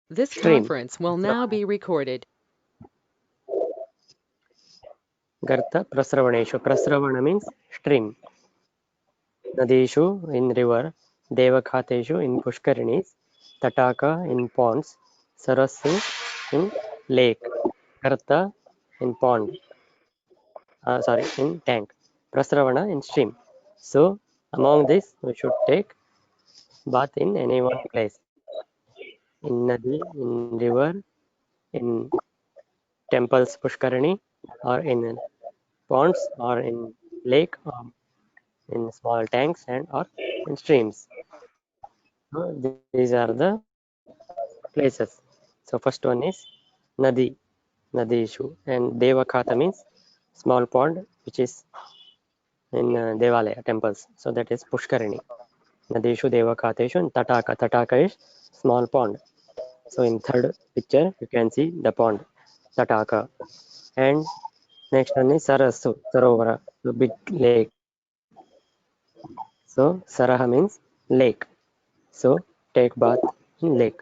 This Stream. conference will now be recorded. Garta Prasravaneshu. Prasravana means stream. Nadeshu in river. Devakhateshu in pushkarinis. Tataka in ponds. Sarasu in lake. Garta in pond. Sorry, in tank. Prasravana in stream. So among this we should take bath in any one place. In Nadi, in river, in temples Pushkarani, or in ponds, or in lake, or in small tanks, and or in streams. So these are the places. So first one is Nadi, Nadishu, and Devakhata means small pond which is in Devalaya temples. So that is Pushkarini. Nadishu Devakhateshu and Tataka. Tataka is small pond. So in third picture you can see the pond Tataka. And next one is Sarasu, Sarovara, the big lake. So Saraha means lake. So take bath in lake.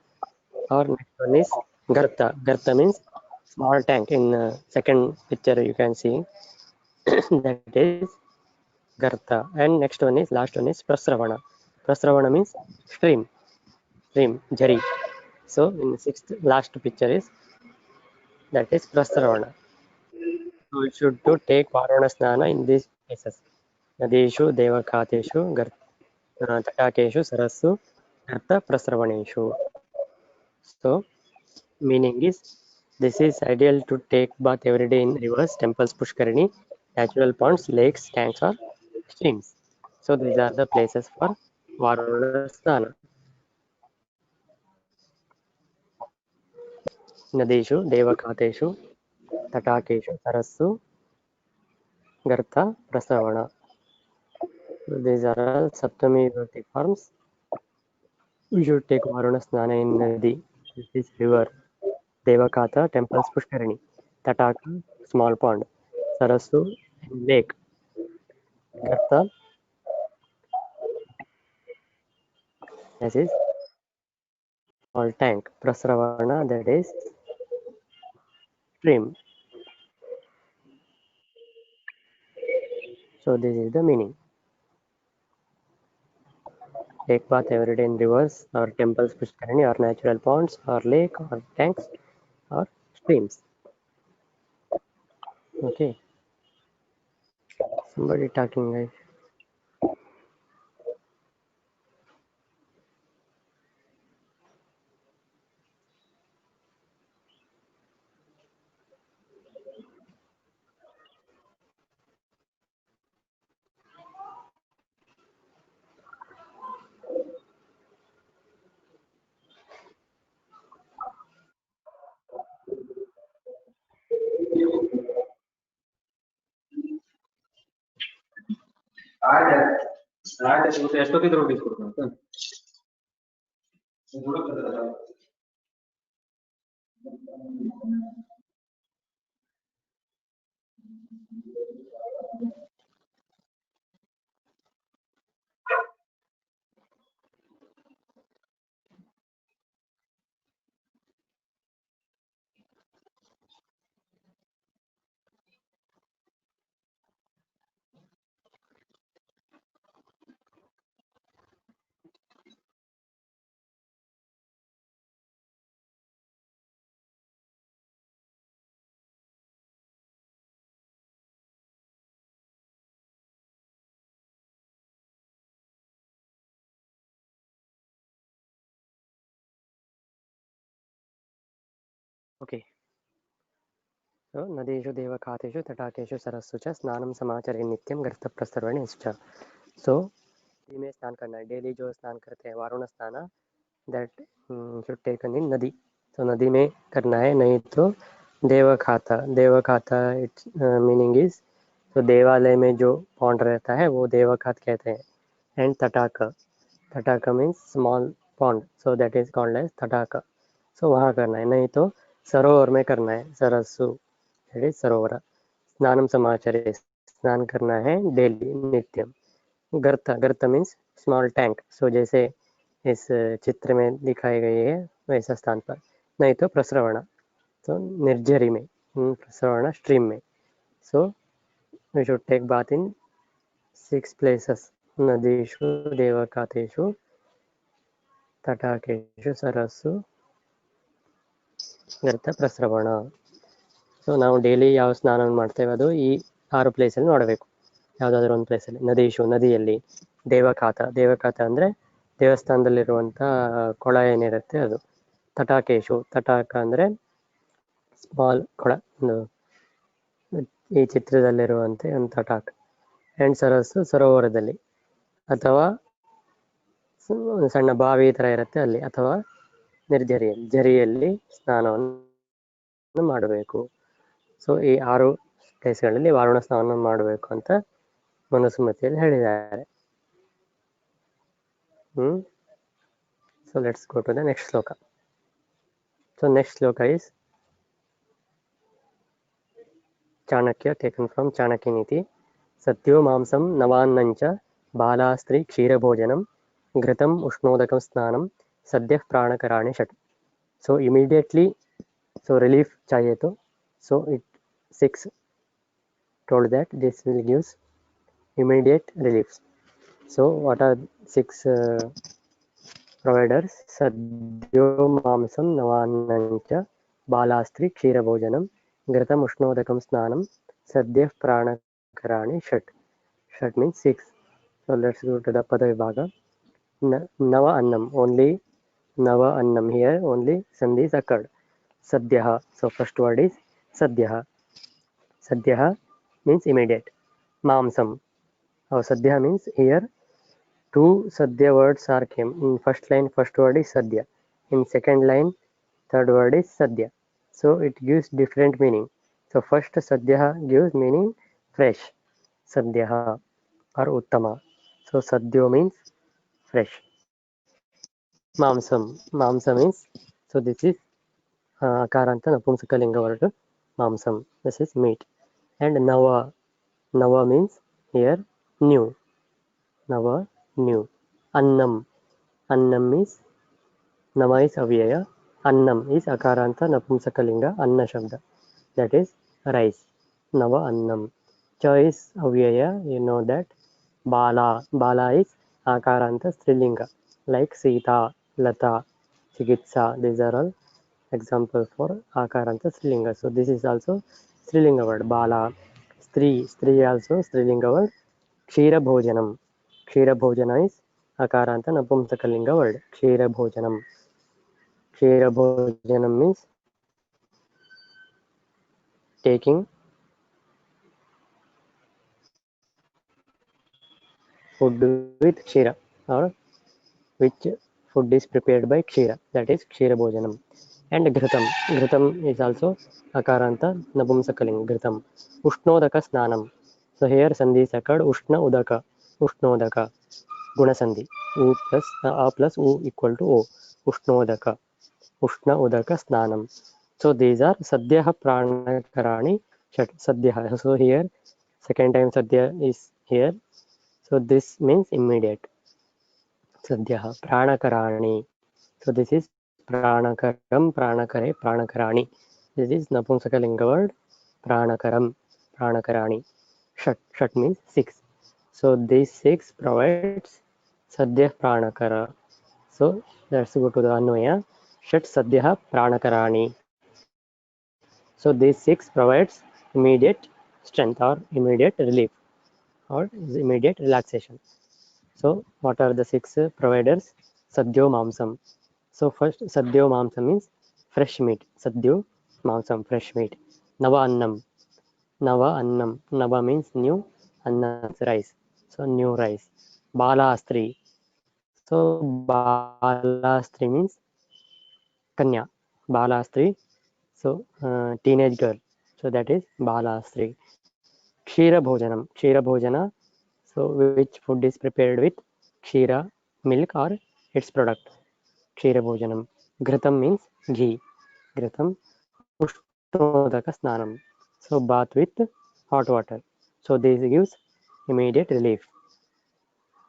Or next one is Garta. Garta means small tank. In second picture you can see that is Garta. And next one is last one is Prasravana. Prasravana means stream, stream, Jari. So in sixth last picture is that is Prasravana. So we should to take Varuna Snana in these places. Nadeshu, Devakhateshu, Tatakeshu, Sarasu, Garta, Prasravaneshu. So meaning is this is ideal to take bath every day in rivers, temples, Pushkarini, natural ponds, lakes, tanks, or streams. So these are the places for Varuna Snana. Nadeshu, Devakhateshu, Tatakeshu, Sarasu, Garta, Prasravana. So these are all Saptami Vibhakti forms. We should take Varuna Snana in Nadi, this is river. Devakata, temples, Pushkarini. Tataka, small pond. Sarasu, lake. Garta, that is small tank. Prasravana, that is stream. So this is the meaning. Take bath every day in rivers or temples, Pushkarini, or natural ponds or lake or tanks or streams. Okay. Somebody talking, guys. Start ಮತ್ತೆ ಎಷ್ಟೊತ್ತಿದ್ರು ಹೋಗಿಸ್ಕೊಡ್ತಾನೆ Okay. So Nadeshu, Devakateshu, Tatakeshu, Sarasu च स्नानं समाचरे नित्यं गर्तप्रस्तरवणेश्च. So नदी में स्नान करना है daily जो स्नान करते हैं वारुण स्नान दैट शुड टेकन इन नदी तो नदी में करना है नहीं तो देवखाता देवखाता इट्स मीनिंग इज तो देवालय में जो पॉन्ड रहता है वो देवखात कहते हैं एंड तटाका तटाका means small pond so that is called as तटाका सो वहाँ करना है नहीं तो सरोवर में करना है सरस्सु दैट इज सरोवर स्नानम समाचरे स्नान करना है डेली नित्यम गर्ता गर्ता मीन्स स्मॉल टैंक सो जैसे इस चित्र में दिखाई गई है वैसा स्थान पर नहीं तो प्रस्रवण, so निर्जरी में, प्रस्रवण stream में. So we should take bath in 6 places: nadishu, devakateshu, ತಟಾಕೇಶು, ಸರಸ್ಸು, ಗರ್ತ, ಪ್ರಸ್ರವಣ. So ನಾವು ಡೈಲಿ ಯಾವ ಸ್ನಾನವನ್ನು ಮಾಡ್ತೇವೆ ಅದು ಈ 6 ಪ್ಲೇಸಲ್ಲಿ ನೋಡಬೇಕು. ಯಾವುದಾದ್ರೂ ಒಂದು ಪ್ಲೇಸಲ್ಲಿ. ನದೀಶು, ನದಿಯಲ್ಲಿ. ದೇವಖಾತ ಅಂದರೆ ದೇವಸ್ಥಾನದಲ್ಲಿರುವಂಥ ಕೊಳ ಏನಿರುತ್ತೆ ಅದು. ತಟಾಕೇಶು, ತಟಾಕ ಅಂದರೆ ಸ್ಮಾಲ್ ಕೊಳ, ಒಂದು ಈ ಚಿತ್ರದಲ್ಲಿರುವಂತೆ ಒಂದು ತಟಾಕ. ಆ್ಯಂಡ್ ಸರಸ್ಸು, ಸರೋವರದಲ್ಲಿ ಅಥವಾ ಒಂದು ಸಣ್ಣ ಬಾವಿ ಥರ ಇರುತ್ತೆ ಅಲ್ಲಿ, ಅಥವಾ ಜರಿಯಲ್ಲಿ ಸ್ನಾನವನ್ನು ಮಾಡಬೇಕು. ಸೊ ಈ 6 ಪ್ಲೇಸ್ಗಳಲ್ಲಿ ವಾರುಣ ಸ್ನಾನ ಮಾಡಬೇಕು ಅಂತ ಮನುಸ್ಮೃತಿಯಲ್ಲಿ ಹೇಳಿದ್ದಾರೆ. So let's go to the next shloka. So next shloka is Chanakya, taken from Chanakya Niti. ಸತ್ಯೋ ಮಾಂಸಂ ನವಾನ್ನಂಚ ಬಾಲಾಸ್ತ್ರೀ ಕ್ಷೀರಭೋಜನಂ ಘೃತಂ ಉಷ್ಣೋದಕಂ ಸ್ನಾನಂ ಸದ್ಯಃ ಪ್ರಾಣಕರಾಣಿ ಷಟ್. ಸೊ ಇಮಿಡಿಯೇಟ್ಲಿ, ಸೊ ರಿಲೀಫ್ चाहिए so it 6 told that this will gives immediate relief. So what are 6 providers? sadyo mamsam navannancha balasthri ksheera bhojanam ghritam ushnodakam snanam sadyah pranakarani shat. Shat means 6. So let's go to the pada vibhaga. Nava annam, only nava annam, here only sandhi is occurred. Sadyah, so first word is sadyah. Sadyah means immediate. Mamsam, Sadyah means here 2 Sadya words are came. In first line, first word is Sadya. In second line, third word is Sadya. So it gives different meaning. So first Sadyah gives meaning fresh, Sadyah or Uttama. So Sadyo means fresh. Mamsam, Mamsa means, so this is Akaranta Napumsakalinga word, Mamsam, this is meat. And Nava, Nava means here new, Nava, new. Annam, Annam means, Nama is avyaya, Annam is Akaranta Napumsakalinga, Anna Shabda, that is rice. Nava Annam. Cha is avyaya, you know that. Bala, Bala is Akaranta Strilinga, like Sita, Lata, Chikitsa, these are all examples for Akaranta Strilinga. So this is also Strilinga word, Bala. Stri also Strilinga word. Kshira Bhojanam. Kshira Bhojana is Akaranta Napumsakalinga word. Kshira Bhojanam. Kshira Bhojanam means taking food with Kshira, or which food is prepared by Kshira, that is Kshira Bhojanam. And Ghritam. Ghritam is also Akaranta Napumsakalinga, Ghritam. Ushnodaka Snanam. So here Sandhi is occurred, Ushna Udaka. Ushnodaka. Guna Sandhi. U plus A plus U equal to O. Ushnodaka. Ushna Udaka Snanam. So these are Sadyah Pranakarani Shat. Sadyah. So here second time Sadya is here. So this means immediate. Sadyah Pranakarani. So this is Pranakaram, Pranakare, Pranakarani. This is Napumsakalinga word. Pranakaram, Pranakarani. Shat. Shat means 6. So these 6 provides Sadyah Pranakara. So let's go to the Anvaya. Shat Sadyah Pranakarani. So these 6 provides immediate strength or immediate relief or immediate relaxation. So what are the 6 providers? Sadyo Mamsam. So first Sadyo Mamsam means fresh meat. Sadyo Mamsam, fresh meat. Nava Annam. Nava Annam. Nava means new. Anna is rice. So new rice. Balastri. So Balastri means Kanya. Balastri. So teenage girl. So that is Balastri. Kshira Bhojanam. Kshira Bhojana. So which food is prepared with Kshira, milk or its product. Kshira Bhojanam. Ghritam means ghee. Ghritam. Ushnodaka Snanam. So bath with hot water. So this gives immediate relief.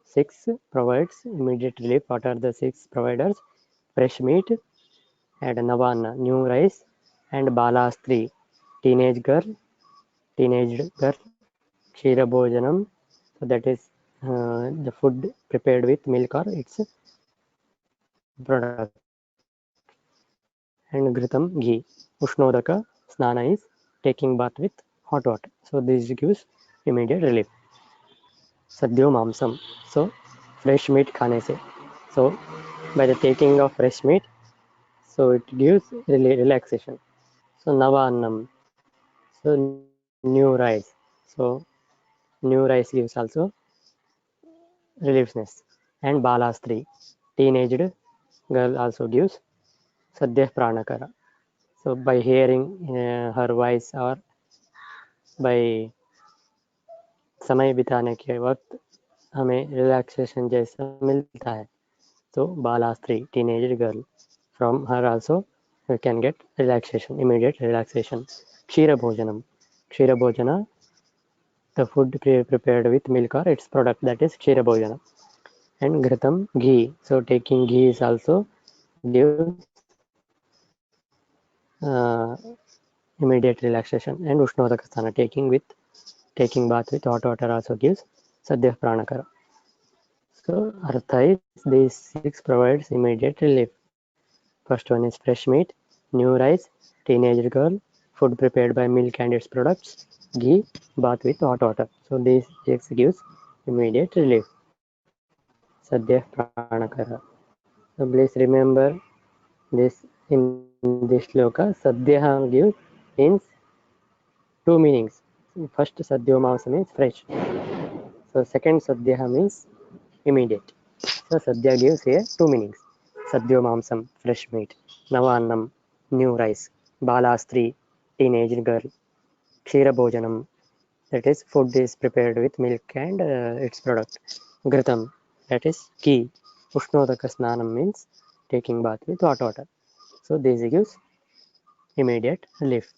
6 provides immediate relief. What are the 6 providers? Fresh meat, and Navanna, new rice, and Balastri, teenage girl, Kshira Bhojanam, so that is the food prepared with milk or its product, and Ghritam, ghee. Ushnodaka, Snana is taking bath with hot water, so this gives immediate relief. Sadhyo Mamsam, so fresh meat khane se, so by the taking of fresh meat, so it gives relaxation. So Navannam, so new rice, so new rice gives also relieveness. And Balastri, teenaged girl, also gives Sadhya Pranakara. So by hearing her voice or by समय बिताने के वक्त हमें relaxation जैसा मिलता है. So Balastri, teenage girl, from her also we can get relaxation, immediate relaxation. Kshira Bhojanam, Kshira Bhojana, the food prepared with milk or its product, that is Kshira Bhojana. And Ghritam, ghee, so taking ghee is also gives immediate relaxation. And Ushnodakasthana, taking bath with hot water also gives Sadhya Pranakara. So Artha is these 6 provides immediate relief. First one is fresh meat, new rice, teenage girl, food prepared by milk and its products, ghee, bath with hot water. So these 6 gives immediate relief. Sadhya Pranakara. So please remember this in this shloka. Sadhya gives means 2 meanings. First Sadhyo Mamsa means fresh. So second Sadhya means immediate. So Sadhya gives here 2 meanings. Sadhyo Mamsam, fresh meat. Navannam, new rice. Balastri, teenage girl. Kshira Bhojanam, that is food is prepared with milk and its product. Ghritam, that is ghee. Ushnodaka Snanam means taking bath with hot water. So this gives immediate relief.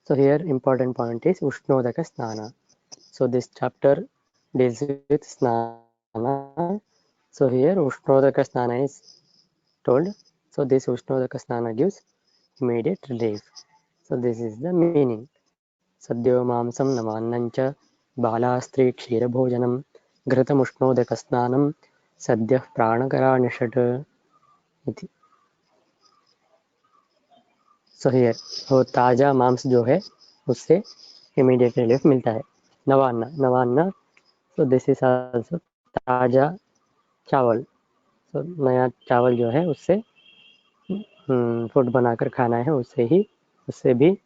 So here important point is Ushnodaka Snana. So this chapter deals with Snana. So here Ushnodaka Snana is told. So this Ushnodaka Snana gives immediate relief. So this is the meaning. Sadhyo Mamsam Navannancha Balastri Kshirabhojanam Ghritam Ushnodaka Snanam Sadhyah Pranakara Nishat. So here वो ताजा मांस जो है उससे immediate relief मिलता है. नवान्ना so this is also ताजा चावल. so नया चावल जो है उससे फूड बनाकर खाना है, उससे भी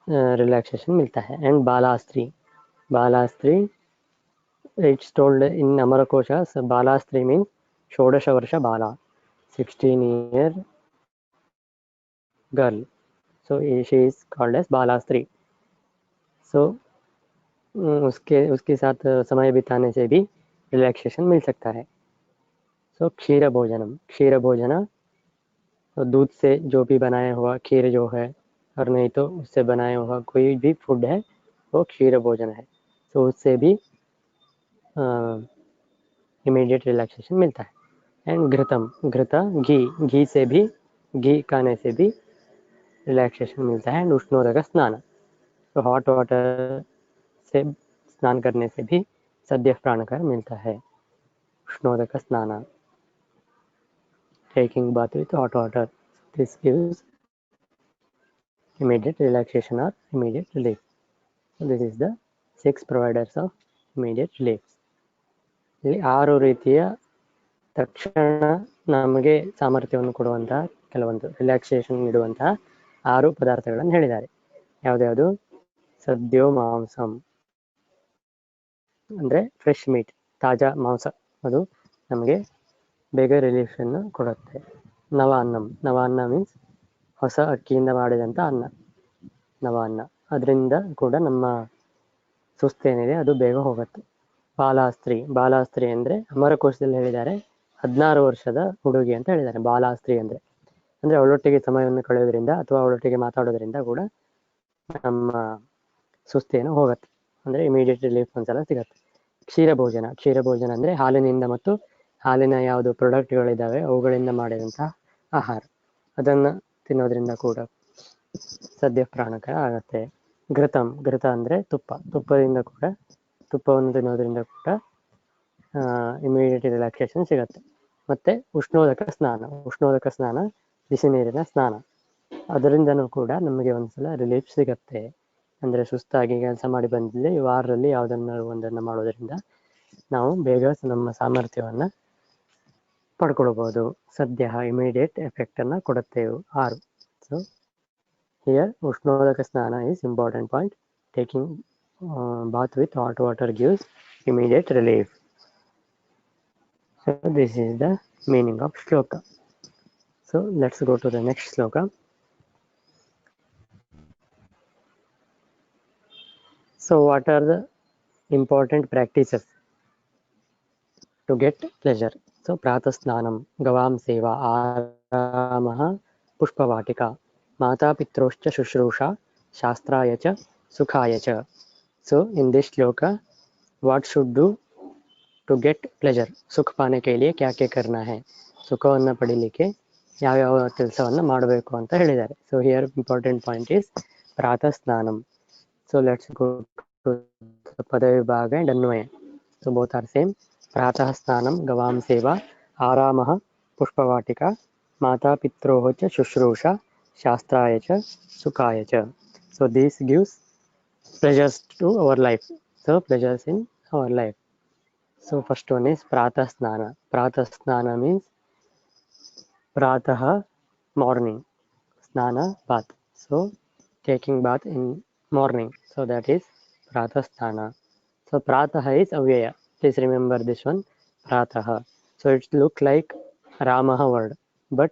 रिलैक्सेशन मिलता है. एंड बालास्त्री it's told in Amarakoshas, Balastri means Shodasha Varsha Bala, 16-year girl. So she is called as Balastri. So उसके साथ समय बिताने से भी रिलैक्सेशन मिल सकता है. सो क्षीर भोजना, तो दूध से जो भी बनाया हुआ खीर जो है, और नहीं तो उससे बनाया हुआ कोई भी फूड है वो क्षीर भोजन है. तो उससे भी इमीडिएट रिलैक्सेशन मिलता है. एंड घृता घी से भी, घी खाने से भी रिलैक्सेशन मिलता है. एंड उष्णोदक स्नान, तो हॉट वाटर से स्नान करने से भी सद्य प्राणकर मिलता है. उष्णोदक स्नान, taking bath with hot water, this gives immediate relaxation or immediate relief. So this is the 6 providers of immediate relief. ಇಲ್ಲಿ 6 ರೀತಿಯ ತಕ್ಷಣ ನಮಗೆ ಸಾಮರ್ಥ್ಯವನ್ನು ಕೊಡುವಂತಹ ಕೆಲವೊಂದು ರಿಲ್ಯಾಕ್ಸೇಷನ್ ನೀಡುವಂತಹ 6 ಪದಾರ್ಥಗಳನ್ನು ಹೇಳಿದ್ದಾರೆ. ಯಾವ್ದ್ಯಾವುದು? ಸದ್ಯೋ ಮಾಂಸಂ ಅಂದ್ರೆ ಫ್ರೆಶ್ ಮೀಟ್, ತಾಜಾ ಮಾಂಸ, ಅದು ನಮಗೆ ಬೇಗ ರಿಲೀಫ್ ಅನ್ನು ಕೊಡುತ್ತೆ. ನವಾನ್ನ ಮೀನ್ಸ್ ಹೊಸ ಅಕ್ಕಿಯಿಂದ ಮಾಡಿದಂಥ ಅನ್ನ, ನವಾನ್ನ. ಅದರಿಂದ ಕೂಡ ನಮ್ಮ ಸುಸ್ತೇನಿದೆ ಅದು ಬೇಗ ಹೋಗುತ್ತೆ. ಬಾಲಾಸ್ತ್ರಿ ಅಂದರೆ ಅಮರಕೋಶದಲ್ಲಿ ಹೇಳಿದ್ದಾರೆ 16 ವರ್ಷದ ಹುಡುಗಿ ಅಂತ ಹೇಳಿದ್ದಾರೆ. ಬಾಲಾಸ್ತ್ರಿ ಅಂದರೆ ಅವಳೊಟ್ಟಿಗೆ ಸಮಯವನ್ನು ಕಳೆಯೋದ್ರಿಂದ ಅಥವಾ ಅವಳೊಟ್ಟಿಗೆ ಮಾತಾಡೋದ್ರಿಂದ ಕೂಡ ನಮ್ಮ ಸುಸ್ತೇನು ಹೋಗುತ್ತೆ, ಅಂದರೆ ಇಮಿಡಿಯೇಟ್ ರಿಲೀಫ್ ಒಂದ್ಸಲ ಸಿಗತ್ತೆ. ಕ್ಷೀರ ಭೋಜನ ಅಂದರೆ ಹಾಲಿನಿಂದ ಮತ್ತು ಹಾಲಿನ ಯಾವುದು ಪ್ರಾಡಕ್ಟ್ಗಳಿದ್ದಾವೆ ಅವುಗಳಿಂದ ಮಾಡಿದಂತಹ ಆಹಾರ, ಅದನ್ನು ತಿನ್ನೋದ್ರಿಂದ ಕೂಡ ಸದ್ಯ ಪ್ರಾಣಕರ ಆಗುತ್ತೆ. ಘೃತ ಅಂದರೆ ತುಪ್ಪದಿಂದ ಕೂಡ, ತುಪ್ಪವನ್ನು ತಿನ್ನೋದ್ರಿಂದ ಕೂಡ ಇಮಿಡಿಯೇಟ್ ರಿಲ್ಯಾಕ್ಸೇಷನ್ ಸಿಗುತ್ತೆ. ಮತ್ತು ಉಷ್ಣೋದಕ ಸ್ನಾನ ಬಿಸಿ ನೀರಿನ ಸ್ನಾನ, ಅದರಿಂದನೂ ಕೂಡ ನಮಗೆ ಒಂದ್ಸಲ ರಿಲೀಫ್ ಸಿಗುತ್ತೆ. ಅಂದರೆ ಸುಸ್ತಾಗಿ ಕೆಲಸ ಮಾಡಿ ಬಂದಿದ್ದಲ್ಲಿ ವಾರದಲ್ಲಿ ಒಂದನ್ನು ಮಾಡೋದ್ರಿಂದ ನಾವು ಬೇಗ ನಮ್ಮ ಸಾಮರ್ಥ್ಯವನ್ನು ಪಡ್ಕೊಳ್ಬೋದು. ಸದ್ಯ ಇಮಿಡಿಯೇಟ್ ಎಫೆಕ್ಟನ್ನು ಕೊಡುತ್ತೆ 6. ಸೊ ಹಿಯರ್ ಉಷ್ಣೋದಕ ಸ್ನಾನ is important point. Taking bath with hot water gives immediate relief. So this is the meaning of shloka. So let's go to the next shloka. So what are the important practices to get pleasure? So pratasnanam, gavam seva, aramah, pushpavatika, mata pitroscha shushrusha, shastraya cha, sukhaya cha. So in this shloka, what should do to get pleasure? ಸುಖ ಪಾನೆ के लिए क्या क्या करना है, ಸುಖವನ್ನು ಪಡೀಲಿಕ್ಕೆ ಯಾವ್ಯಾವ ಕೆಲಸವನ್ನು ಮಾಡಬೇಕು ಅಂತ ಹೇಳಿದ್ದಾರೆ. So here important point is ಪ್ರಾತಃ ಸ್ನಾನಂ. ಸೊ ಲೆಟ್ಸ್ ಗೋ ಟು ಪದವಿಭಾಗ ಅಂಡ್ ಅನ್ವಯ. So both are same. ಪ್ರಾತಃ ಸ್ನಾನಂ, ಗವಾಂ ಸೇವಾ, ಆರಾಮಃ, ಪುಷ್ಪವಾಟಿಕಾ, ಮಾತಾ ಪಿತ್ರೋಃ ಚ ಶುಶ್ರೂಷಾ, ಶಾಸ್ತ್ರಾಯ ಚ, ಸುಖಾಯ ಚ. So this gives pleasures to our life. So pleasures in our life. So first one is pratah snana. Pratah snana means pratah, morning, snana, bath. So taking bath in morning. So that is pratah snana. So pratah is avyaya. Please remember this one, pratah. So it look like Ramah word, but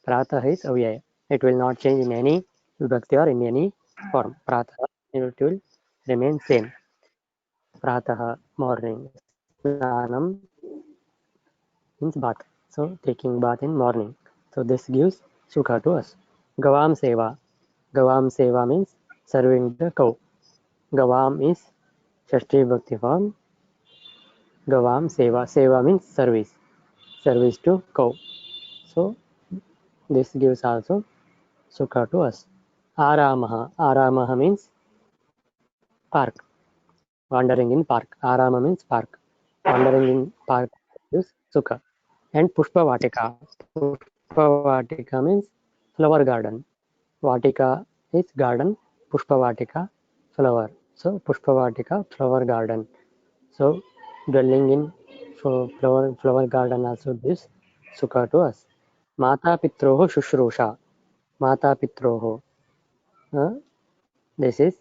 pratah is avyaya. It will not change in any vibhakti or in any form. Pratah, it will remain same. Pratah, morning. Snanam means bath. So taking bath in morning. So this gives sukha to us. Gavam seva. Gavam seva means serving the cow. Gavam is Shashti Bhakti form. Gavam seva. Seva means service. Service to cow. So this gives also sukha to us. Aramaha. Aramaha means park. Wandering in park. Arama means park. Wandering in park gives sukha. And Pushpavatika. Pushpavatika means flower garden. Vatika is garden. Pushpavatika, flower. So Pushpavatika, flower garden. So dwelling in flower garden also gives sukha to us. Mata pitroho shushrusha. Mata pitroho. This is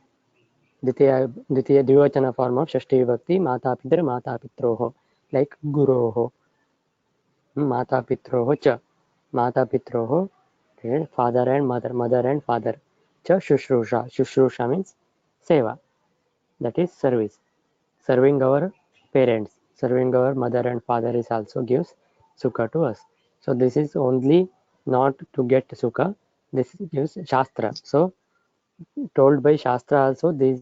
Ditiya Dvivachana form of Shashti Vibhakti. Mata Pitra, Mata Pitroho. Like Guroho. Mata Pitroho cha. Mata Pitroho, father and mother, mother and father. Cha Shushrusha. Shushrusha means seva. That is service. Serving our parents, serving our mother and father is also gives sukha to us. So this is only not to get sukha. This gives Shastra. So told by Shastra also these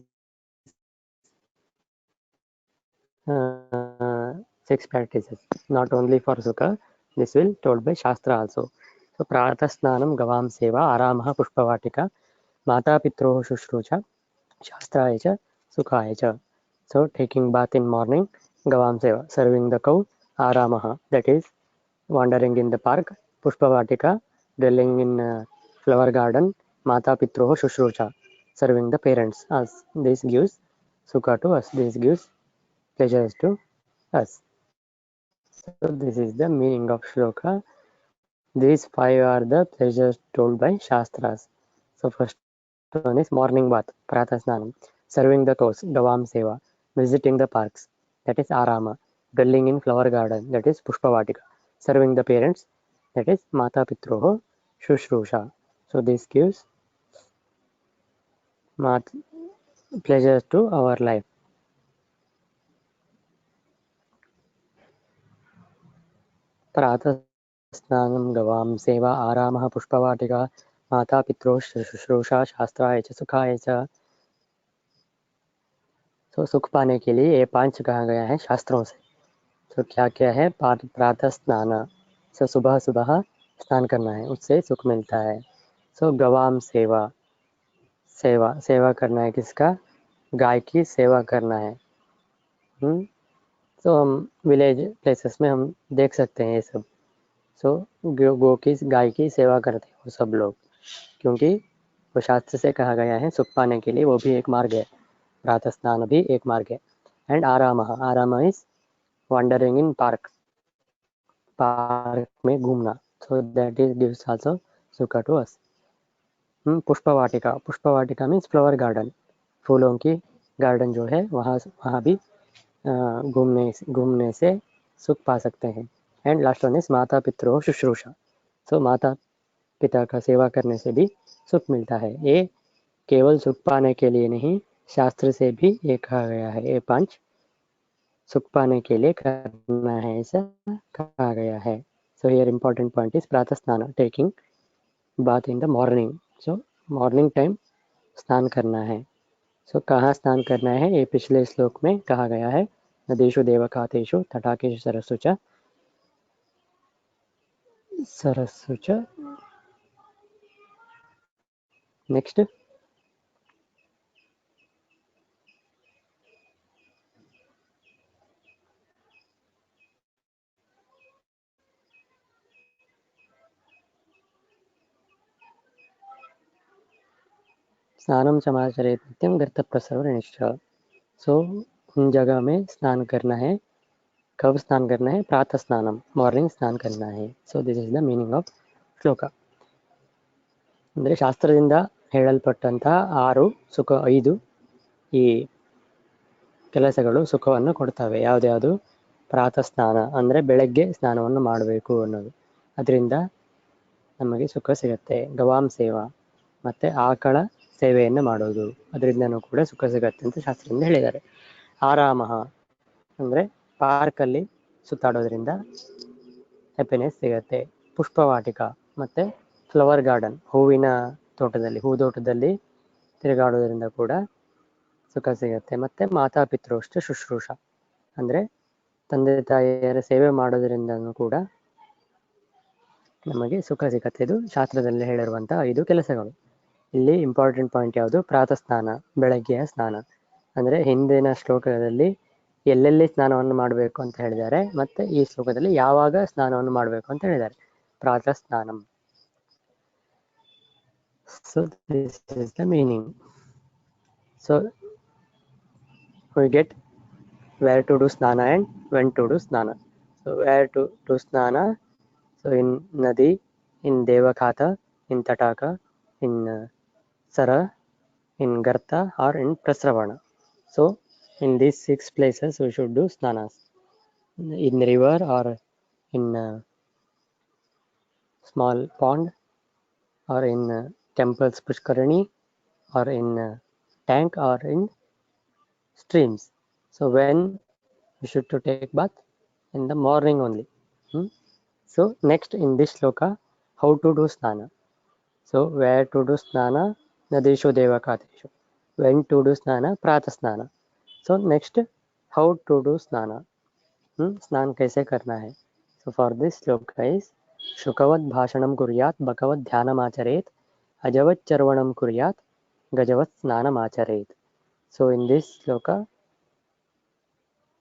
6 practices, not only for sukha. This will told by Shastra also. So pratah snanam, gavam seva, aramah, pushpavatika, mata pitroh shushrusha, shastraya cha, sukhaya cha. So taking bath in morning, gavam seva, serving the cow, aramah, that is wandering in the park, pushpavatika, dwelling in flower garden, mata pitroh shushrusha, serving the parents. As this gives sukha to us, this gives pleasures to us. So this is the meaning of shloka. These 5 are the pleasures told by Shastras. So first one is morning bath, pratah snanam, serving the cows, gavam seva, visiting the parks, that is arama, dwelling in flower garden, that is pushpavatika, serving the parents, that is mata pitroho shushrusha. So this gives pleasures to our life. Pratah snanam, gavam seva, aramah, pushpavatika, माता पित्रो शुश्रूषा, शास्त्राय च, सुखाय च. तो सुख पाने के लिए ये 5 कहा गया है शास्त्रों से. तो क्या क्या है? प्रातः स्नान, सो सुबह सुबह स्नान करना है, उससे सुख मिलता है। सो गवाम सेवा, सेवा सेवा करना है किसका? गाय की सेवा करना है। तो हम विलेज प्लेसेस में हम देख सकते हैं ये सब। सो गो की, गाय की सेवा करते हैं वो सब लोग, क्योंकि वो शास्त्र से कहा गया है सुख पाने के लिए, वो भी एक मार्ग है, प्रातः स्नान भी एक मार्ग है। एंड आराम is wandering in park, park में घूमना, so that is gives also सुख टू अस। पुष्पवाटिका, पुष्पवाटिका मीन्स फ्लावर गार्डन, फूलों की गार्डन जो है, वहाँ भी घूमने से सुख पा सकते हैं। एंड लास्ट वन इज माता पितरों शुश्रूषा, सो माता पिता का सेवा करने से भी सुख मिलता है। ये केवल सुख पाने के लिए नहीं, शास्त्र से भी ये कहा गया है, ये 5 सुख पाने के लिए करना है, ऐसा कहा गया है। So here important point is प्रातः स्नान, taking bath in the morning. So morning time स्नान करना है। सो कहाँ स्नान करना है? ये पिछले श्लोक में कहा गया है, नदीषु देवखातेषु तटाकेषु सरस्सु च, सरस्सु च। नेक्स्ट, स्नानं समाचरेत् नित्यं गर्तप्रसरणिश्च। सो उन जगह में स्नान करना है। कब स्नान करना है? प्रातः स्नानम, मॉर्निंग स्नान करना है। So this is the meaning of ಶ್ಲೋಕ. ಅಂದರೆ ಶಾಸ್ತ್ರದಿಂದ ಹೇಳಲ್ಪಟ್ಟಂತಹ 5 ಈ ಕೆಲಸಗಳು ಸುಖವನ್ನು ಕೊಡ್ತವೆ. ಯಾವ್ದ್ಯಾವುದು? ಪ್ರಾತಃ ಸ್ನಾನ ಅಂದರೆ ಬೆಳಗ್ಗೆ ಸ್ನಾನವನ್ನು ಮಾಡಬೇಕು ಅನ್ನೋದು, ಅದರಿಂದ ನಮಗೆ ಸುಖ ಸಿಗುತ್ತೆ. ಗವಾಂ ಸೇವಾ, ಮತ್ತೆ ಆಕಳ ಸೇವೆಯನ್ನು ಮಾಡೋದು, ಅದರಿಂದನೂ ಕೂಡ ಸುಖ ಸಿಗತ್ತೆ ಅಂತ ಶಾಸ್ತ್ರದಿಂದ ಹೇಳಿದ್ದಾರೆ. ಆರಾಮಃ ಅಂದರೆ ಪಾರ್ಕಲ್ಲಿ ಸುತ್ತಾಡೋದ್ರಿಂದ ಹ್ಯಾಪಿನೆಸ್ ಸಿಗತ್ತೆ. ಪುಷ್ಪವಾಟಿಕ ಮತ್ತು ಫ್ಲವರ್ ಗಾರ್ಡನ್, ಹೂವಿನ ತೋಟದಲ್ಲಿ, ಹೂದೋಟದಲ್ಲಿ ತಿರುಗಾಡೋದ್ರಿಂದ ಕೂಡ ಸುಖ ಸಿಗತ್ತೆ. ಮತ್ತು ಮಾತಾಪಿತೃಷ್ಟ ಶುಶ್ರೂಷ ಅಂದರೆ ತಂದೆ ತಾಯಿಯರ ಸೇವೆ ಮಾಡೋದ್ರಿಂದನೂ ಕೂಡ ನಮಗೆ ಸುಖ ಸಿಗತ್ತೆ. ಇದು ಶಾಸ್ತ್ರದಲ್ಲಿ ಹೇಳಿರುವಂಥ 5 ಕೆಲಸಗಳು. ಇಲ್ಲಿ ಇಂಪಾರ್ಟೆಂಟ್ ಪಾಯಿಂಟ್ ಯಾವುದು? ಪ್ರಾತಃ ಸ್ನಾನ, ಬೆಳಗ್ಗೆಯ ಸ್ನಾನ. ಅಂದರೆ ಹಿಂದಿನ ಶ್ಲೋಕದಲ್ಲಿ ಎಲ್ಲೆಲ್ಲಿ ಸ್ನಾನವನ್ನು ಮಾಡಬೇಕು ಅಂತ ಹೇಳಿದ್ದಾರೆ, ಮತ್ತು ಈ ಶ್ಲೋಕದಲ್ಲಿ ಯಾವಾಗ ಸ್ನಾನವನ್ನು ಮಾಡಬೇಕು ಅಂತ ಹೇಳಿದ್ದಾರೆ. ಪ್ರಾತಃ ಸ್ನಾನಂ. So this is the meaning. So we get where to do snana and when to do snana. So where to do snana? So in nadi, in devakhata, in tataka, in sara, in garta, or in prasravana. So in these 6 places we should do snanas. In river or in small pond, or in temples pushkarani, or in tank, or in streams. So when we should to take bath? In the morning only. So next in this shloka, how to do snana. So where to do snana? Nadeshu devakateshu. When to do snana? Pratha snana. So next, how to do snana. स्नान कैसे करना है? So for this shloka is शुकवत् भाषणं कुर्यात्, बकवत् ध्यानमाचरेत्, अजवत् चर्वणं कुर्यात्, Ghazwat स्नानमाचरेत्. So in this shloka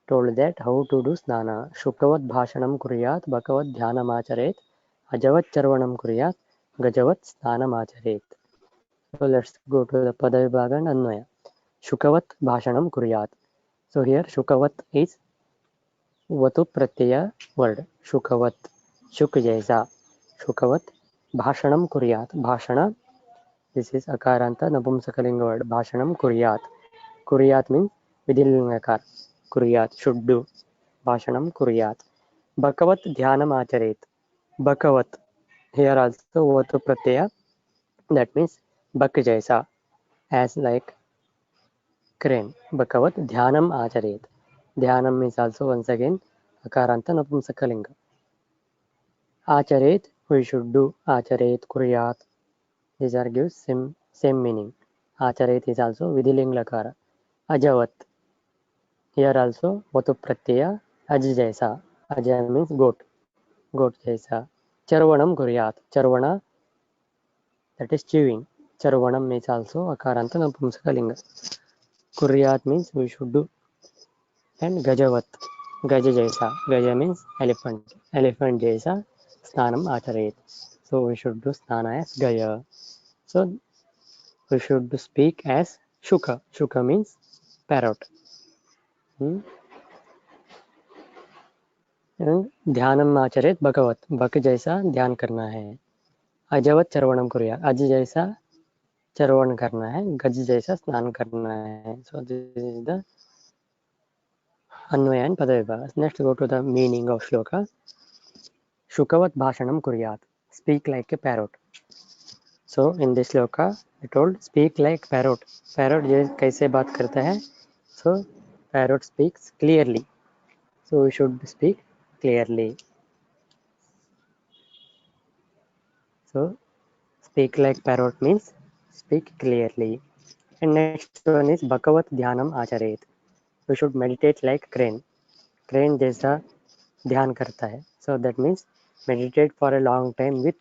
told that how to do snana. शुकवत् भाषणं कुर्यात्, बकवत् ध्यानमाचरेत्, अजवत् चर्वणं कुर्यात्, Ghazwat स्नानमाचरेत्. So let's go to the Padavibhaga and Anvaya. Shukavat Bhashanam Kuryat. So here Shukavat is Vatu Pratyaya word. Shukavat, Shuk Jaisa. Shukavat Bhashanam Kuryat. Bhashana, this is Akaranta Napumsakalinga word. Bhashanam Kuryat. Kuryat means Vidilingakar. Kuryat, should do. Bhashanam Kuryat. Bhakavat Dhyanam Acharet. Bhakavat, here also Vatu Pratyaya, that means Bak Jaisa, as like crane. Bhakavat Dhyanam Acharet. Dhyanam is also once again Akaranta Napumsakalinga. Acharet, we should do. Acharet, Kuryat. These are gives same meaning. Acharet is also Vidiling Lakara. Ajavat. Here also Vatu Pratyaya अज जैसा, अज means गोट, गोट जैसा. चर्वणम कुर्यात, चर्वण that is chewing. Charvanam means also akaranta napumsakalinga. Kuryat means we should do. And gajavat, gaja jaisa, gaja means elephant, elephant jaisa snanam acharayet. So we should do snana as gaya. So we should speak as shuka, shuka means parrot. ध्यानम आचरेत भगवत, भक जैसा ध्यान करना है. अजवत चर्वणम कुर्या, अज जैसा चर्वण करना है, गज जैसा स्नान करना है. So this is the Anvay and padavibhaga. Next go to the meaning of shloka. Shukavat bhashanam kuryat, speak like a parrot. So in this shloka I told speak like parrot. Parrot कैसे बात करता है? So parrot speaks clearly. So we should speak clearly. So speak like parrot means speak clearly. And next one is bhagavat dhyanam acharet. We should meditate like crane. Crane जैसा ध्यान करता है. So that means meditate for a long time with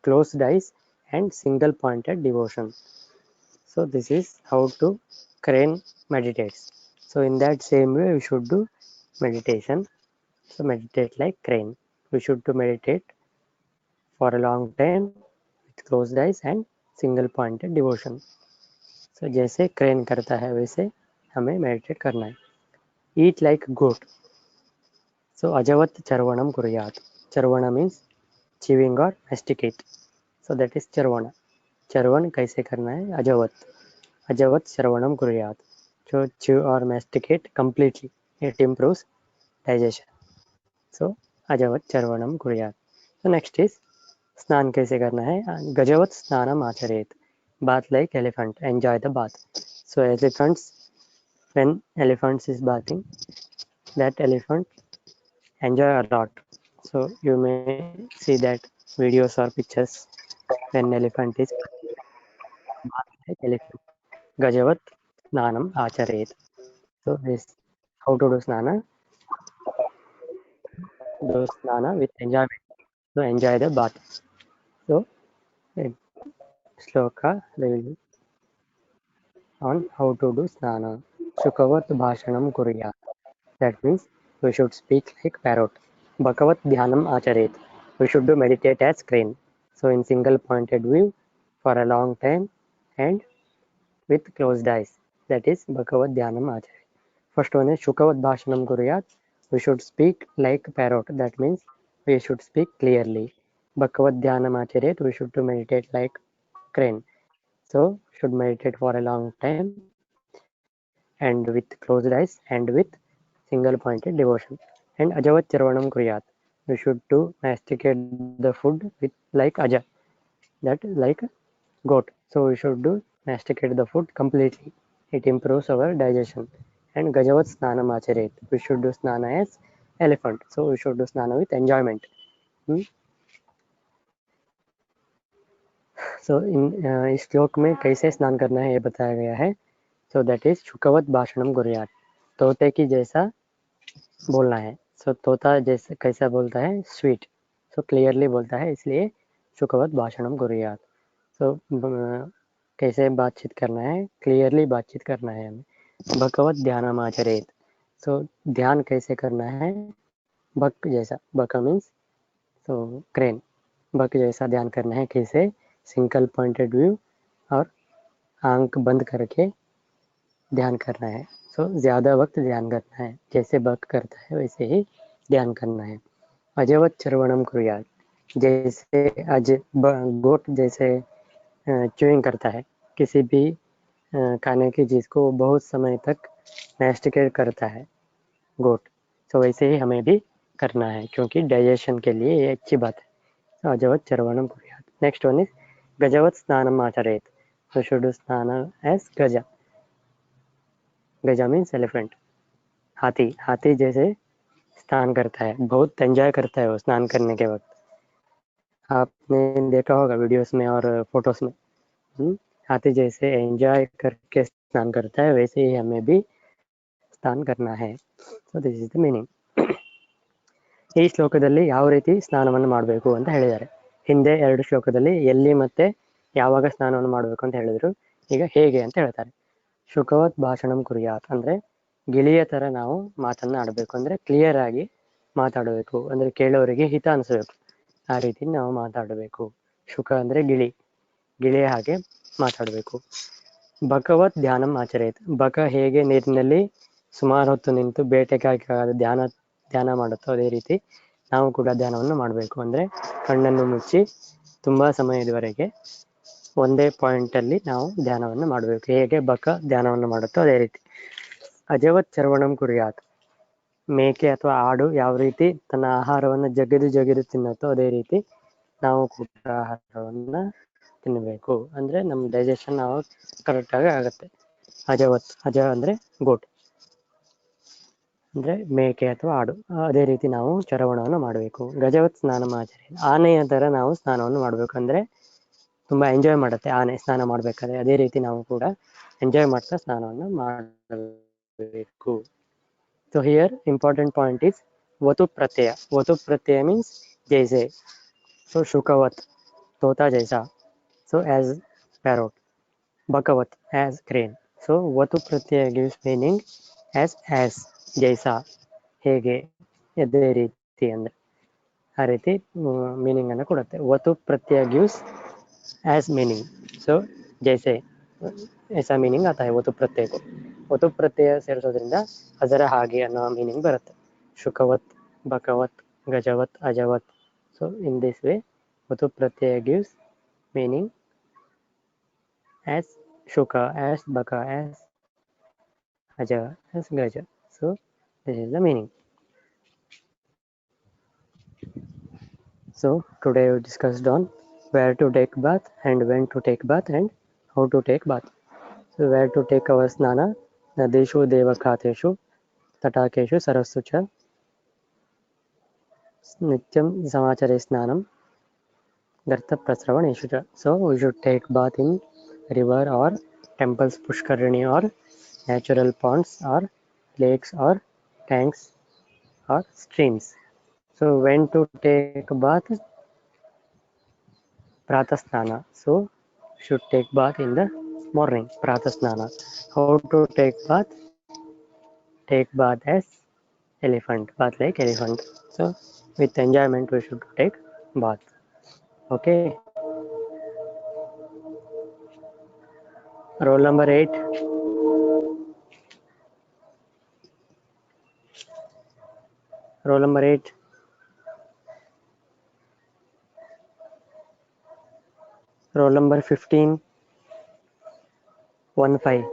closed eyes and single pointed devotion. So this is how to crane meditates. So in that same way we should do meditation. So meditate like crane. We should do meditate for a long time with closed eyes and single pointed devotion. So जैसे crane करता है वैसे हमें meditate करना है. Eat like goat. So ajavat charvanam kuryat. Charvana means chewing or masticate. So that is charvana. Charvan कैसे करना है? अजवत, अजवत charvanam kuryat. So chew or masticate completely. It improves digestion. So अजवत charvanam kuryat. So next is स्नान कैसे करना है? गजवत स्नानम आचरेत. Bath like elephant. Enjoy the bath. So elephants, when elephants is bathing, that elephant enjoy a lot. So you may see that videos or pictures when elephant is like elephant. Gajavat snanam acharet. So this how to do snana? Do snana with enjoyment. So enjoy the bath. So shloka review on how to do snana. Shukavat bhashanam kuryat. That means we should speak like parrot. Bhagavat dhyanam acharet. We should do meditate as crane. So in single pointed view for a long time and with closed eyes. That is Bhagavat dhyanam acharet. First one is Shukavat bhashanam kuryat. We should speak like parrot. That means we should speak clearly. Bhagavat dhyanam acharet. We should do meditate like crane. So should meditate for a long time and with closed eyes and with single pointed devotion. And ajavat charvanam kuryat. We should do masticate the food with like aja, that like goat. So we should do masticate the food completely. It improves our digestion. And gajavat snanam acharet. We should do snana as elephant. So we should do snana with enjoyment. So in इस श्लोक में कैसे स्नान करना है ये बताया गया है. So that is शुकवत भाषणम कुर्यात. तोते की जैसा बोलना है. So तोता जैसे कैसा बोलता है? स्वीट. So क्लियरली बोलता है, इसलिए शुकवत भाषणम कुर्यात. So कैसे बातचीत करना है? क्लियरली बातचीत करना है हमें. भगवत ध्यानम आचरेत. So ध्यान कैसे करना है? बक जैसा. बक मीन्स so क्रेन. बक जैसा ध्यान करना है. कैसे? सिंगल पॉइंटेड व्यू और आंख बंद करके ध्यान करना है. सो ज़्यादा वक्त ध्यान करना है. जैसे बक करता है वैसे ही ध्यान करना है. अजवत चर्वणम कुर्यात. जैसे गोट जैसे च्यूइंग करता है, किसी भी खाने की चीज़ को बहुत समय तक मैस्टिकेट करता है गोट. सो वैसे ही हमें भी करना है, क्योंकि डाइजेशन के लिए ये अच्छी बात है. अजवत चर्वणम कुर्यात. नेक्स्ट वन इज गजवत स्नानम आचरेत. So should do snana as gaja. गजा मीन्स एलिफेंट. हाथी. हाथी जैसे स्नान करता है, बहुत एंजॉय करता है वो स्नान करने के वक्त. आपने देखा होगा वीडियोस में और फोटोस में. हाथी जैसे एंजॉय करके स्नान करता है, वैसे ही हमें भी स्नान करना है. So this is the meaning. ಈ ಶ್ಲೋಕದಲ್ಲಿ ಯಾವ ರೀತಿ ಸ್ನಾನವನ್ನು ಮಾಡಬೇಕು ಅಂತ ಹೇಳಿದ್ದಾರೆ. ಹಿಂದೆ 2 ಶ್ಲೋಕದಲ್ಲಿ ಎಲ್ಲಿ ಮತ್ತೆ ಯಾವಾಗ ಸ್ನಾನವನ್ನು ಮಾಡಬೇಕು ಅಂತ ಹೇಳಿದ್ರು. ಈಗ ಹೇಗೆ ಅಂತ ಹೇಳ್ತಾರೆ. ಶುಕವತ್ ಭಾಷಣಂ ಕುರ್ಯಾತ್ ಅಂದ್ರೆ ಗಿಳಿಯ ತರ ನಾವು ಮಾತನ್ನ ಆಡಬೇಕು, ಅಂದ್ರೆ ಕ್ಲಿಯರ್ ಆಗಿ ಮಾತಾಡಬೇಕು, ಅಂದ್ರೆ ಕೇಳೋರಿಗೆ ಹಿತ ಅನಿಸ್ಬೇಕು, ಆ ರೀತಿ ನಾವು ಮಾತಾಡಬೇಕು. ಶುಕ ಅಂದ್ರೆ ಗಿಳಿಯ ಹಾಗೆ ಮಾತಾಡಬೇಕು. ಬಕವತ್ ಧ್ಯಾನಂ ಆಚರೇತ್, ಬಕ ಹೇಗೆ ನೀರಿನಲ್ಲಿ ಸುಮಾರು ಹೊತ್ತು ನಿಂತು ಬೇಟೆಗಾಗಿ ಧ್ಯಾನ ಮಾಡುತ್ತೋ ಅದೇ ರೀತಿ ನಾವು ಕೂಡ ಧ್ಯಾನವನ್ನು ಮಾಡಬೇಕು. ಅಂದ್ರೆ ಕಣ್ಣನ್ನು ಮುಚ್ಚಿ ತುಂಬಾ ಸಮಯದವರೆಗೆ ಒಂದೇ ಪಾಯಿಂಟ್ ಅಲ್ಲಿ ನಾವು ಧ್ಯಾನವನ್ನು ಮಾಡಬೇಕು. ಹೇಗೆ ಬಕ ಧ್ಯಾನವನ್ನು ಮಾಡುತ್ತೋ ಅದೇ ರೀತಿ. ಅಜವತ್ ಚರ್ವಣಂ ಕುರ್ಯಾತ್, ಮೇಕೆ ಅಥವಾ ಆಡು ಯಾವ ರೀತಿ ತನ್ನ ಆಹಾರವನ್ನು ಜಗಿದು ತಿನ್ನುತ್ತೋ ಅದೇ ರೀತಿ ನಾವು ಕೂಡ ಆಹಾರವನ್ನ ತಿನ್ನಬೇಕು. ಅಂದ್ರೆ ನಮ್ಮ ಡೈಜೆಷನ್ ನಾವು ಕರೆಕ್ಟ್ ಆಗಿ ಆಗುತ್ತೆ. ಅಜ ಅಂದ್ರೆ ಗೋಟ್, ಅಂದ್ರೆ ಮೇಕೆ ಅಥವಾ ಆಡು. ಅದೇ ರೀತಿ ನಾವು ಚರವಣವನ್ನು ಮಾಡಬೇಕು. ಗಜವತ್ ಸ್ನಾನಮಾಚರಣೆ, ಆನೆಯ ತರ ನಾವು ಸ್ನಾನವನ್ನು ಮಾಡಬೇಕು. ಅಂದ್ರೆ ತುಂಬಾ ಎಂಜಾಯ್ ಮಾಡುತ್ತೆ ಆನೆ ಸ್ನಾನ ಮಾಡ್ಬೇಕಾದ್ರೆ, ಅದೇ ರೀತಿ ನಾವು ಕೂಡ ಎಂಜಾಯ್ ಮಾಡ್ತಾ ಸ್ನಾನವನ್ನು ಮಾಡಬೇಕು. So here important point is ವತು ಪ್ರತ್ಯಯ. ವತು ಪ್ರತ್ಯಯ ಮೀನ್ಸ್ ಜೈಸೆ. ಸೊ ಶುಕವತ್ ತೋತಾ ಜೈಸಾ, so as parrot. Bakavat as crane. So vatu pratyaya gives meaning as jaisa, ಹೇಗೆ ಅದೇ ರೀತಿ ಅಂದ್ರೆ ಆ ರೀತಿ ಮೀನಿಂಗ್ ಅನ್ನು ಕೊಡುತ್ತೆ. ವತು ಪ್ರತ್ಯಯ ಗಿವ್ಸ್ as meaning. So जैसे ऐसा मीनिंग आता है वतु प्रत्यय को. वतु प्रत्यय ಸೇರಿಸೋದ್ರಿಂದ ಅದರ ಹಾಗೆ ಅನ್ನೋ ಮೀನಿಂಗ್ ಬರುತ್ತೆ. ಶುಕವತ್, ಬಕವತ್, ಗಜವತ್, ಅಜವತ್. So in this way ವತು ಪ್ರತ್ಯಯ gives meaning as Shuka, as Baka, as Aja, as Gaja. So this is the meaning. So today we discussed on where to take bath and when to take bath and how to take bath. So where to take our snana, nadeshu devakhateshu tatakeshu sarassu cha nityam samachare snanam garta prasravaneshu cha. So we should take bath in river or temples, pushkarini or natural ponds or lakes or tanks or streams. So when to take bath? Pratasnana. So should take bath in the morning. Pratasnana. How to take bath? Take bath as elephant. Bath like elephant. So with enjoyment we should take bath. Okay. Roll number 8. Roll number 8. Roll number 15. 1-5.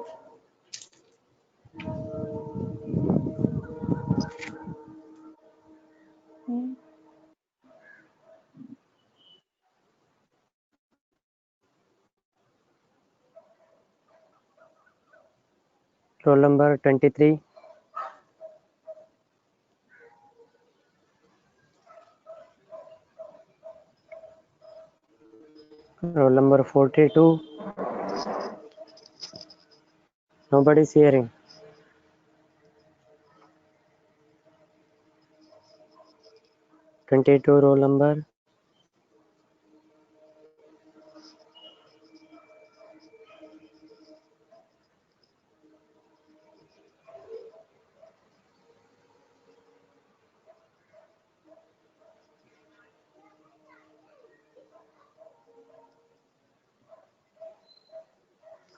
Roll number 23. Roll number 42. Nobody is hearing. Roll number.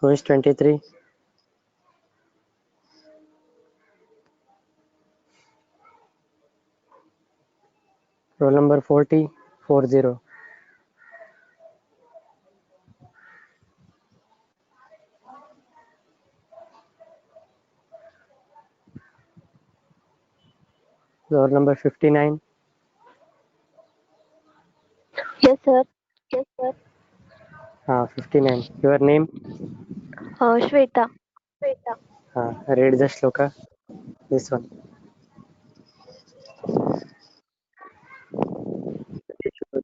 Who is 23? Roll number 40. 40. Roll number 59. Yes, sir. 59. Your name? Shweta. Read the shloka. This one.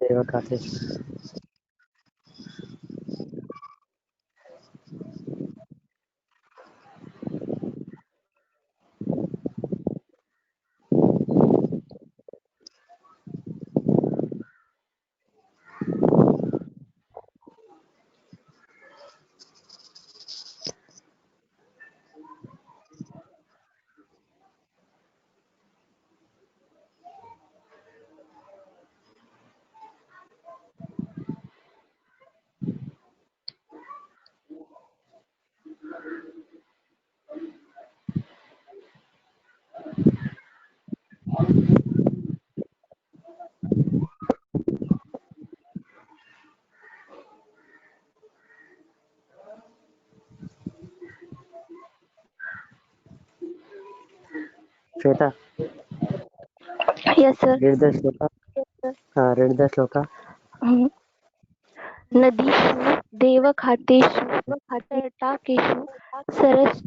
Devakhateshu. Shweta, Yes, sir. read the shloka. Read the shloka. नदीषु देवखातेषु तटाकेषु Saras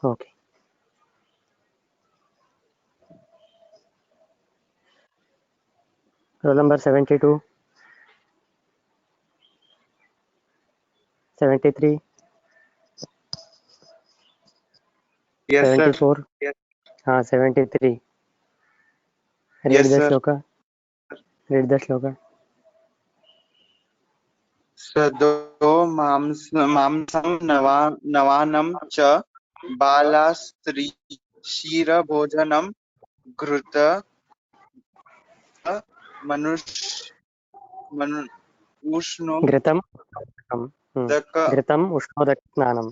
Okay. Roll number 72, 73, Yes, sir. 74. 73. Read Yes, the sir. shloka. Read the shloka. सदो मांसं नवानं च बालास्त्री क्षीरभोजनं घृत उष्णोदक Ghritam. Ghritam ushnodak snanam.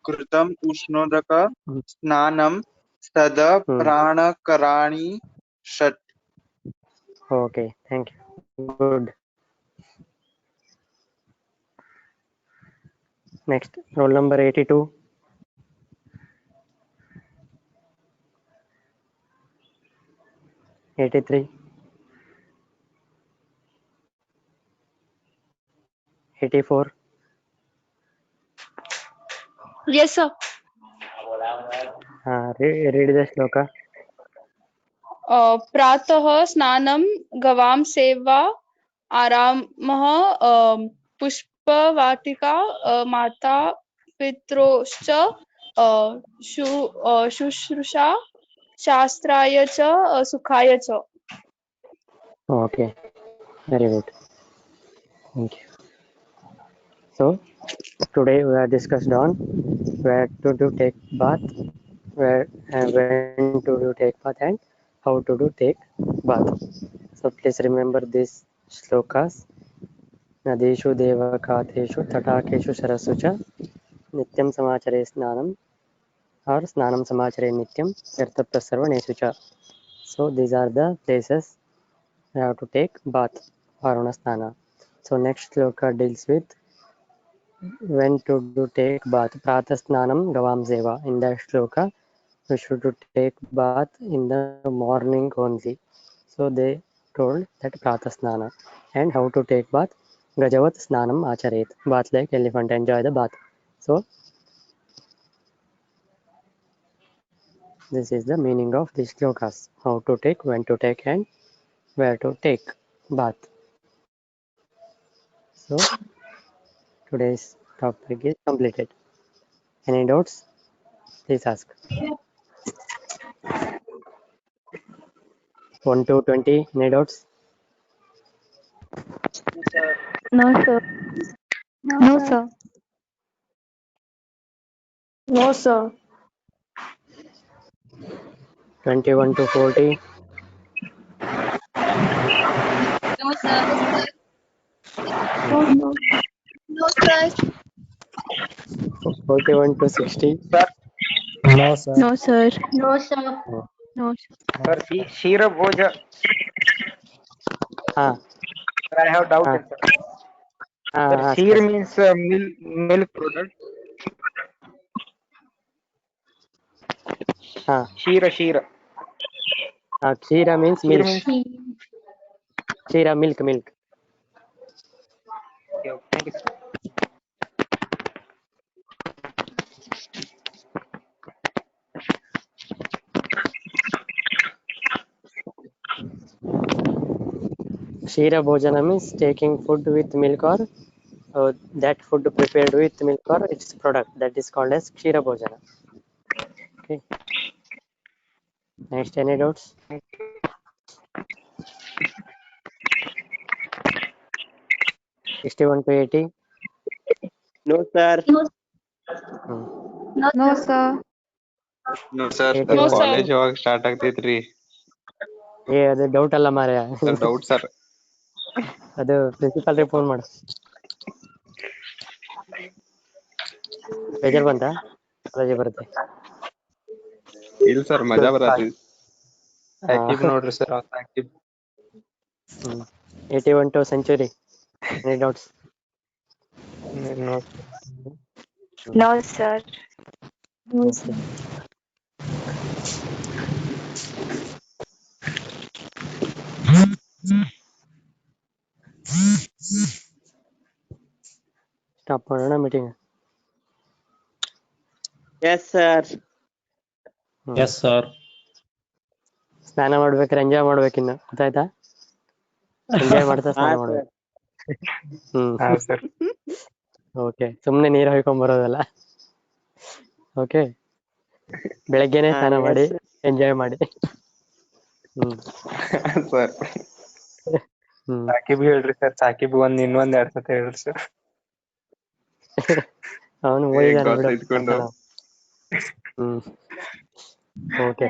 घृतम् उष्णोदक Hmm. स्नानं सद प्राणकराणि षट्. Okay, thank you. Good. Next, roll number 82. 83. 84. Yes, sir. Read the shloka. प्रातः स्नानं गवां सेवा आरामः पुष्पवाटिका माता पित्रोश्च शुश्रूषा शास्त्राय च सुखाय च. Okay, very good. Thank you. So, today we have discussed on where to do take bath, where and when to do take bath, and how to do take bath. So please remember these shlokas. Nadeshu devakateshu tatakeshu sarasu cha nityam samachare snanam or snanam samachare nityam yartaprasarvaneshu cha. So these are the places we have to take bath, varuna snana. So next shloka deals with when to do take bath. Prata snanam gavam seva. In that shloka, we should to take bath in the morning only. So they told that prata snana. And how to take bath? Gajavat snanam acharet. Bath like elephant. Enjoy the bath. So this is the meaning of these shlokas. How to take, when to take, and where to take bath. So today's topic is completed. Any doubts? Please ask. 1 to 20. Any doubts? No, sir. No, sir. No, sir. 21 to 40. No, sir. No, sir. 41 to 60. No, sir. No, sir. No, sir. Oh. No, sir. Sir, Ksheera Ah, I have doubt, ah, sir. Sir, ask, Kheer ask. means milk product. Ah, Sheera. Kheera means Kheer milk. means. Kheera, milk. Okay, thank you, sir. Kheera bhojanam is taking food with milk or that food prepared with milk or its product. That is called as Kheera bhojana. Okay. Next, any doubts? 61 to 80. No, sir. Hmm. No, sir. No, sir. 81. No, sir. College ಯಾವಾಗ start ಆಗ್ತೈತ್ರಿ? ಅದು doubt ಅಲ್ಲ ಮಾರ್ಯ. Sir doubt sir. ಅದು ಪ್ರಿನ್ಸಿಪಾಲ್ರಿಗೆ phone ಮಾಡು. ಬೇಜಾರ್ ಬಂತಾ? ರಜೆ ಬರುತ್ತೆ. ಇಲ್ಲ ಸರ್ ಮಜಾ ಬರತ್ತಿ. ಸಾಕಿಬ್ ನೋಡ್ರಿ sir Saqib. 81 to century. Any doubts? No, sir. Okay. Stop ಮಾಡೋಣ meeting. Yes sir. Yes sir. ಸ್ನಾನ ಮಾಡ್ಬೇಕಾದ್ರೆ ಎಂಜಾಯ್ ಮಾಡ್ಬೇಕಿನ್ನ, ಗೊತ್ತಾಯ್ತಾ? ಎಂಜಾಯ್ ಮಾಡ್ತಾ ಸ್ನಾನ ಮಾಡ್ಬೇಕು. ಓಕೆ, ಸುಮ್ನೆ ನೀರು ಹೊಯ್ಕೊಂಡ್ ಬರೋದಲ್ಲ. ಓಕೆ, ಬೆಳಗ್ಗೆನೆ ಸ್ನಾನ ಮಾಡಿ ಎಂಜಾಯ್ ಮಾಡಿ. ಸರ್ ಸಾಕಿಬ್ ಹೇಳ್ರಿ ಸರ್. ಸಾಕಿಬ್ ಇನ್ನೊಂದ್ 2 ಸತಿ ಹೇಳ್ರಿ ಸರ್. ಅವನು ಓದಿದಾನೆ ಬಿಡು. ಓಕೆ.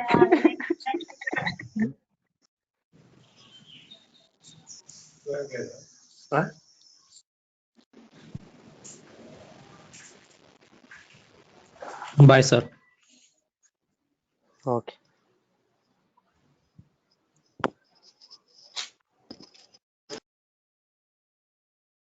Bye sir. ಓಕೆ.